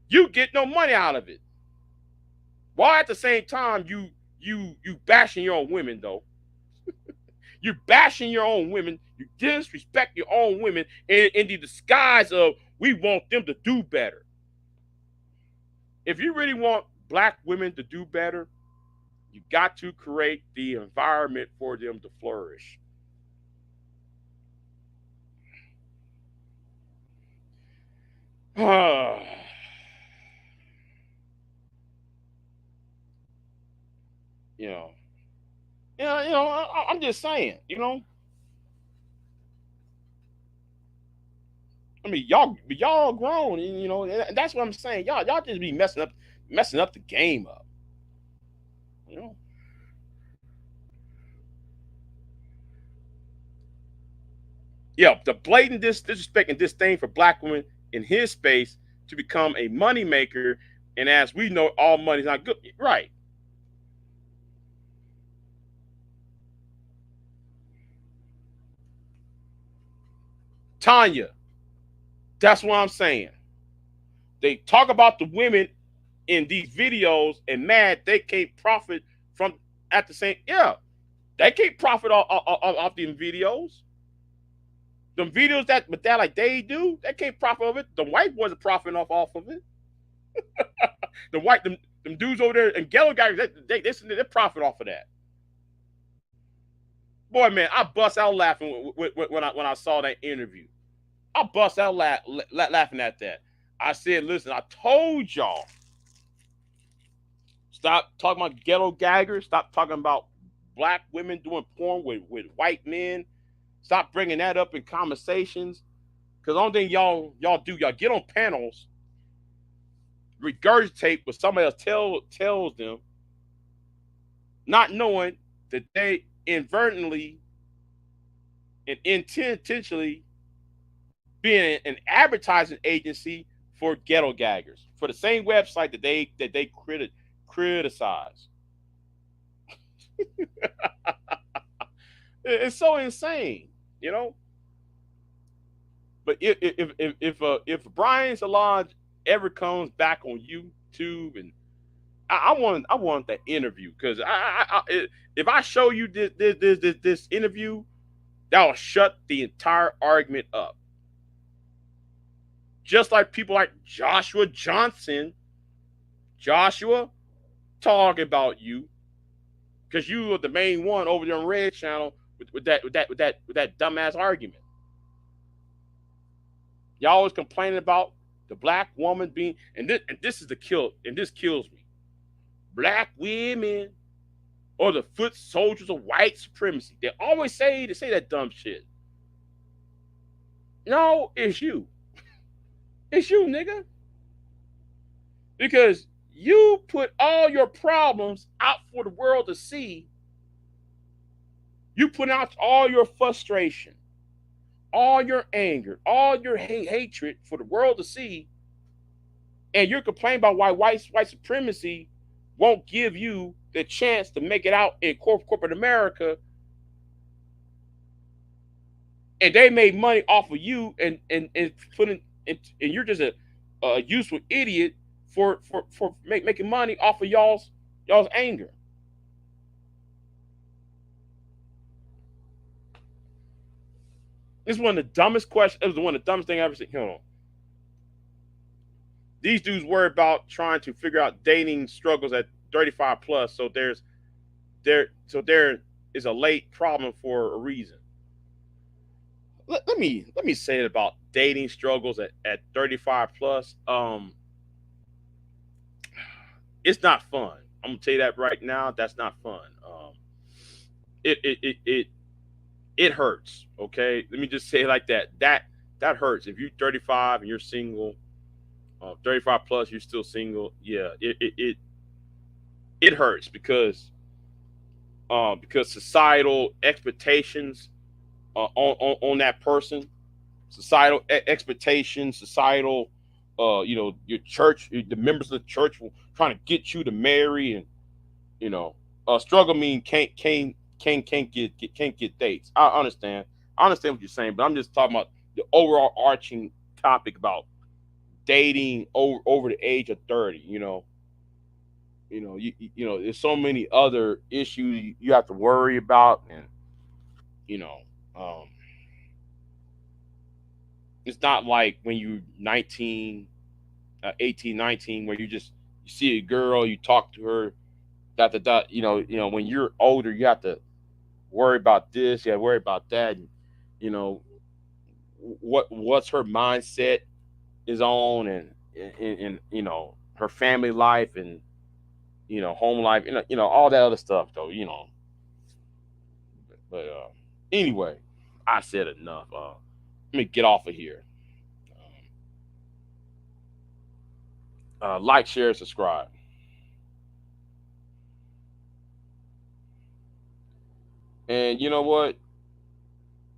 You get no money out of it. While at the same time you bashing your own women though. You're bashing your own women. You disrespect your own women in the disguise of we want them to do better. If you really want black women to do better, you got to create the environment for them to flourish. you know, I'm just saying, I mean, y'all grown, and that's what I'm saying. Y'all just be messing up the game up, you know. Yeah, the blatant disrespect and disdain for black women in his space to become a moneymaker, and as we know, all money's not good. Right, Tanya. That's what I'm saying. They talk about the women in these videos and mad they can't profit from at the same. Yeah, they can't profit off these videos. The videos that like they do, they can't profit of it. The white boys are profiting off of it. Them dudes over there and ghetto guys, they profit off of that. Boy, man, I bust out laughing when I saw that interview. I bust out laughing at that. I said, listen, I told y'all, stop talking about ghetto gaggers. Stop talking about black women doing porn with white men. Stop bringing that up in conversations. Because the only thing y'all do, y'all get on panels, regurgitate what somebody else tells them, not knowing that they inadvertently and intentionally being an advertising agency for ghetto gaggers for the same website that they criticize. It's so insane, you know. But if Brian Solange ever comes back on YouTube, and I want that interview, because if I show you this interview, that will shut the entire argument up. Just like people like Joshua Johnson, Joshua, talking about you because you were the main one over there on Red Channel with that dumbass argument. Y'all always complaining about the black woman being, and this is the kill, and this kills me. Black women or the foot soldiers of white supremacy. They say that dumb shit. No, it's you. It's you, nigga. Because you put all your problems out for the world to see. You put out all your frustration, all your anger, all your hatred for the world to see, and you're complaining about why white supremacy won't give you the chance to make it out in corporate America, and they made money off of you, and putting and you're just a useful idiot for making money off of y'all's anger. This is one of the dumbest questions. It was one of the dumbest things I ever seen. Hold on. These dudes worry about trying to figure out dating struggles at 35 plus. So there is a late problem for a reason. Let me say it about dating struggles at 35 plus. It's not fun. I'm gonna tell you that right now. That's not fun. It hurts. Okay, let me just say it like that. That hurts. If you're 35 and you're single, 35 plus, you're still single. Yeah, it hurts because societal expectations on that person, societal expectations, societal, your church, the members of the church will trying to get you to marry, and struggle mean can't get dates. I understand what you're saying, but I'm just talking about the overall arching topic about dating over the age of 30. There's so many other issues you have to worry about, and you know, um, it's not like when you're 19, 18, 19, where you see a girl, you talk to her, dot dot dot. When you're older, you have to worry about this, you have to worry about that, and you know what's her mindset. his own, and her family life, and home life, all that other stuff though, but anyway, I said enough. Let me get off of here. Like, share, subscribe. And you know what,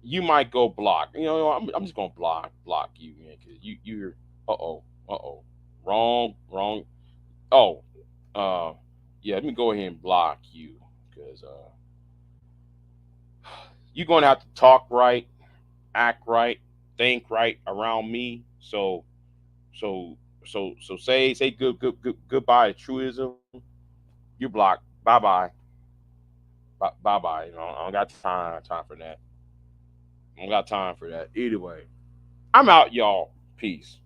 you might go block. I'm just gonna block you, man, because you're uh-oh, wrong. Oh, uh yeah, let me go ahead and block you, because you're gonna have to talk right, act right, think right around me. So say goodbye to truism. You block. Bye bye. Bye bye. I don't got time for that. I don't got time for that. Either way, I'm out, y'all. Peace.